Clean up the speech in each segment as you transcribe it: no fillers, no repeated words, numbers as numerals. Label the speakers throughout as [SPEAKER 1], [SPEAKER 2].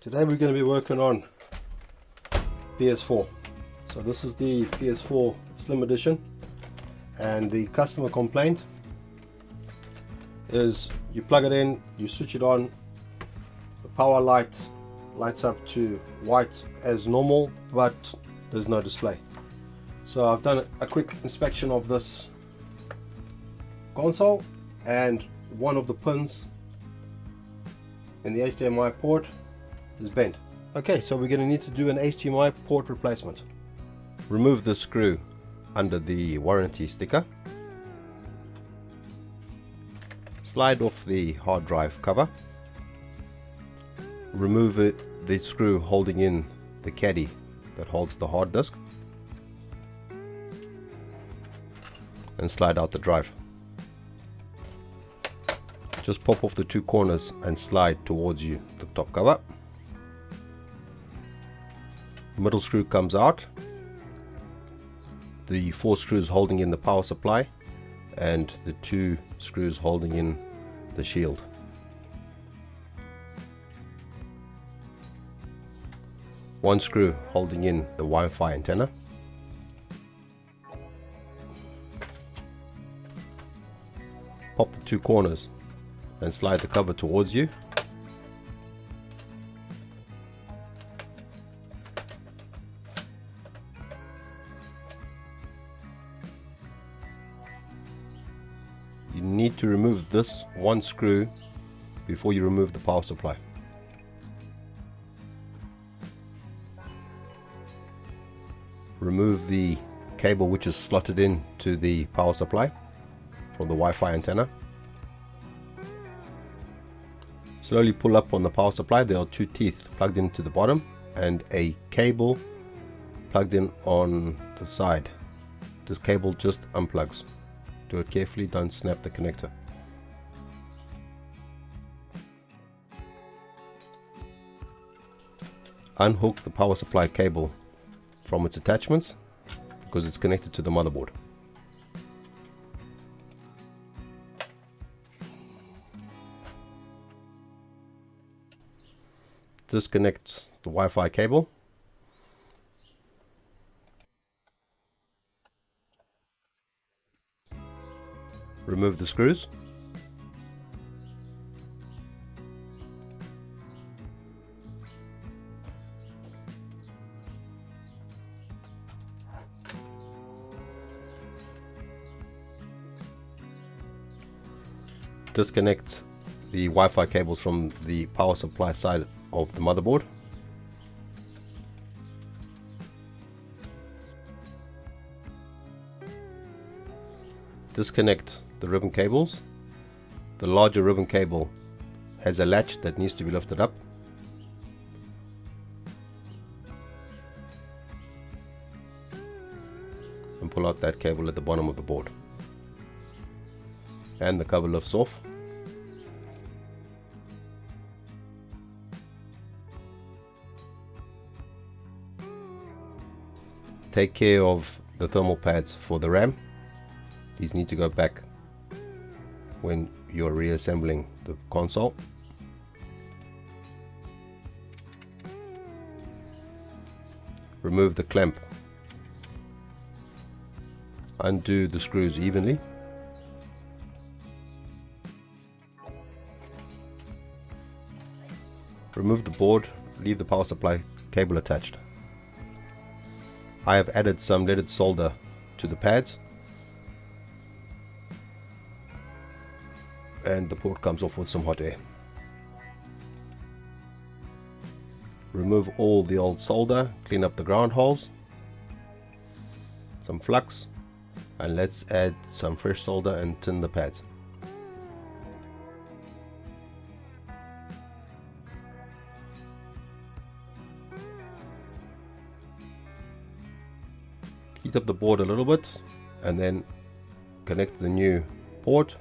[SPEAKER 1] Today we're going to be working on PS4. So this is the PS4 Slim Edition, and the customer complaint is you plug it in, you switch it on, the power light lights up to white as normal, but there's no display. So I've done a quick inspection of this console, and one of the pins in the HDMI port is bent. Okay, so we're going to need to do an HDMI port replacement. Remove the screw under the warranty sticker. Slide off the hard drive cover. Remove the screw holding in the caddy that holds the hard disk, and slide out the drive. Just pop off the two corners and slide towards you the top cover. The middle screw comes out. The 4 screws holding in the power supply and the 2 screws holding in the shield. One screw holding in the Wi-Fi antenna. Pop the 2 corners and slide the cover towards you. You need to remove this one screw before you remove the power supply. Remove the cable which is slotted in to the power supply from the Wi-Fi antenna. Slowly pull up on the power supply. There are 2 teeth plugged into the bottom and a cable plugged in on the side. This cable just unplugs. Do it carefully, don't snap the connector. Unhook the power supply cable from its attachments because it's connected to the motherboard. Disconnect the Wi-Fi cable. Remove the screws. Disconnect the Wi-Fi cables from the power supply side of the motherboard. Disconnect the ribbon cables. The larger ribbon cable has a latch that needs to be lifted up. And pull out that cable at the bottom of the board. And the cover lifts off. Take care of the thermal pads for the RAM. These need to go back when you're reassembling the console. Remove the clamp. Undo the screws evenly. Remove the board, leave the power supply cable attached. I have added some leaded solder to the pads, and the port comes off with some hot air. Remove all the old solder, clean up the ground holes, some flux, and let's add some fresh solder and tin the pads. Heat up the board a little bit and then connect the new port.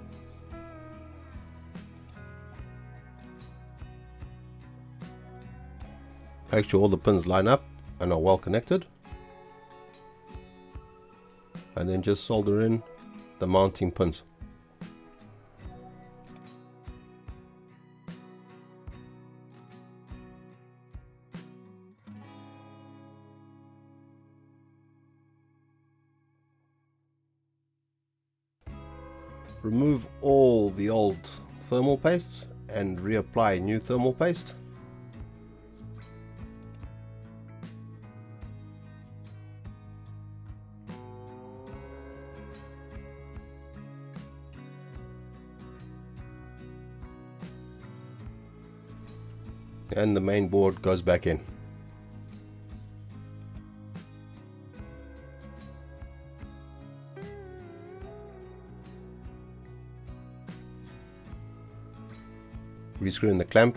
[SPEAKER 1] Make sure all the pins line up and are well connected, and then just solder in the mounting pins. Remove all the old thermal paste and reapply new thermal paste. And the main board goes back in. Rescrew in the clamp,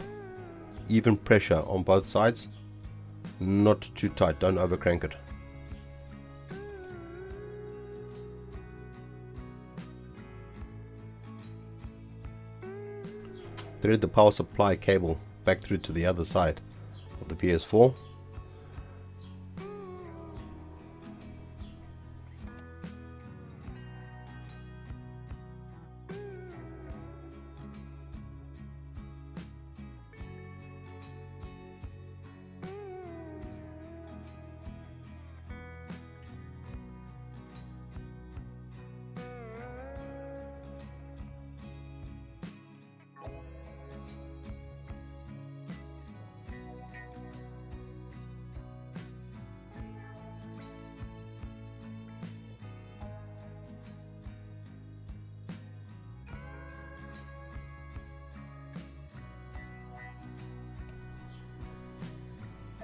[SPEAKER 1] even pressure on both sides, not too tight, don't over crank it. Thread the power supply cable back through to the other side of the PS4.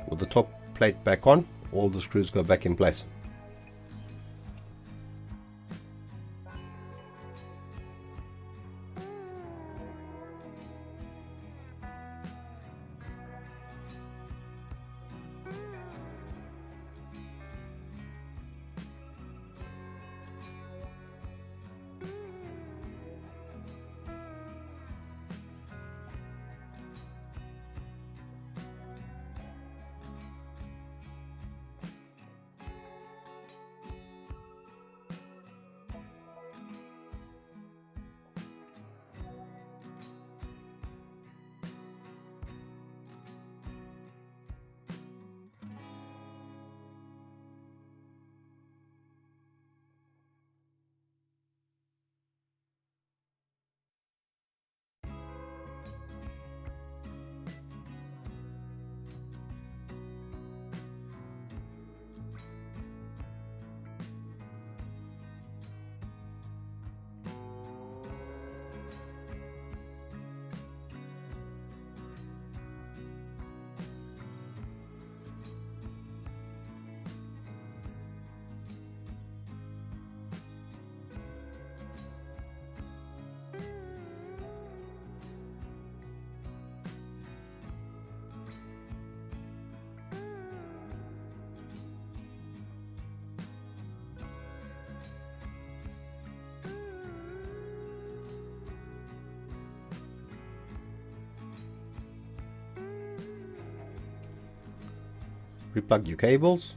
[SPEAKER 1] With the top plate back on, all the screws go back in place. Replug your cables.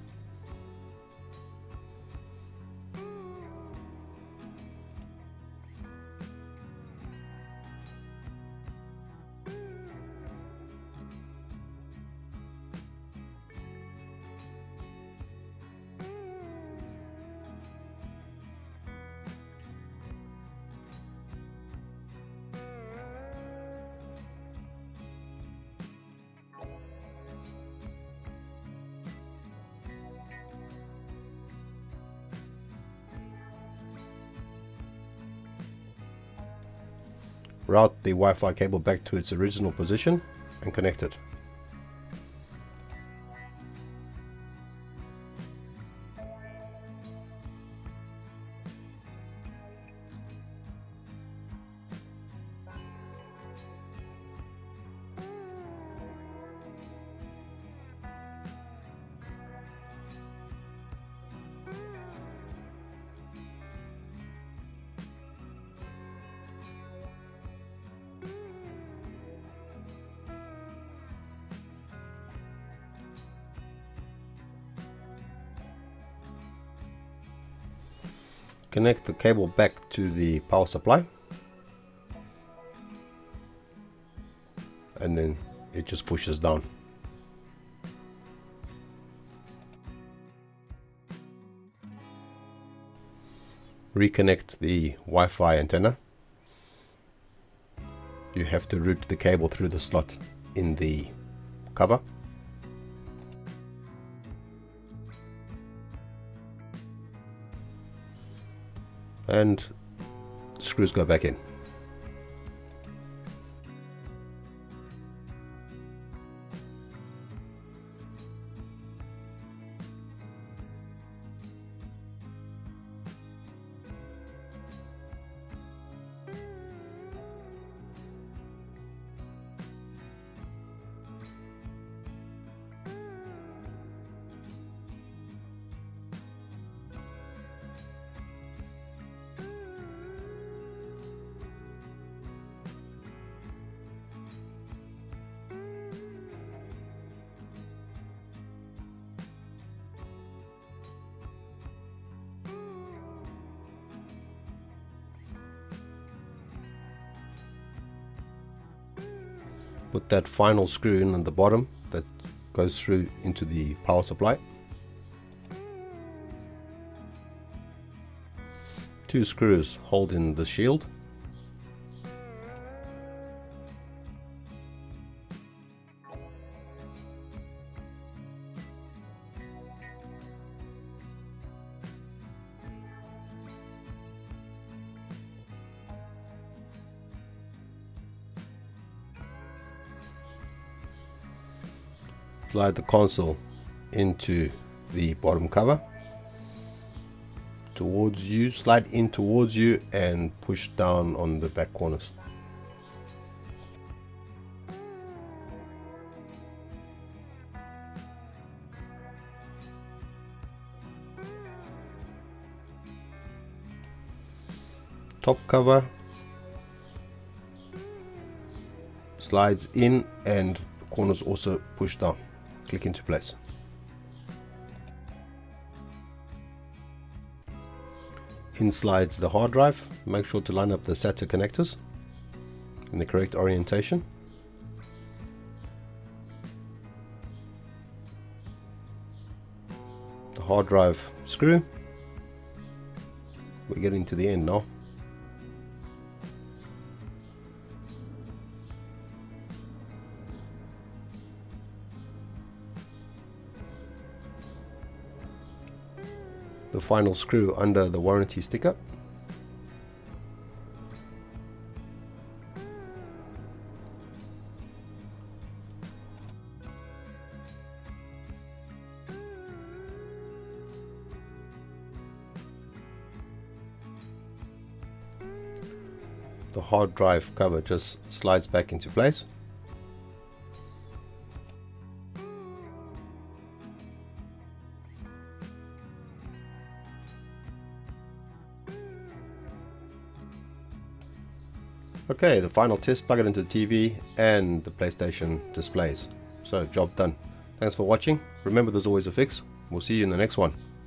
[SPEAKER 1] Route the Wi-Fi cable back to its original position and connect it. Connect the cable back to the power supply, and then it just pushes down. Reconnect the Wi-Fi antenna you have to route the cable through the slot in the cover. And screws go back in. Put that final screw in on the bottom that goes through into the power supply. 2 screws hold in the shield. Slide the console into the bottom cover towards you, slide in towards you and push down on the back corners. Top cover slides in and the corners also push down. Click into place. In slides the hard drive. Make sure to line up the SATA connectors in the correct orientation. The hard drive screw. We're getting to the end now. The final screw under the warranty sticker. The hard drive cover just slides back into place. Okay, the final test, plug it into the TV and the PlayStation displays. So, job done. Thanks for watching. Remember, there's always a fix. We'll see you in the next one.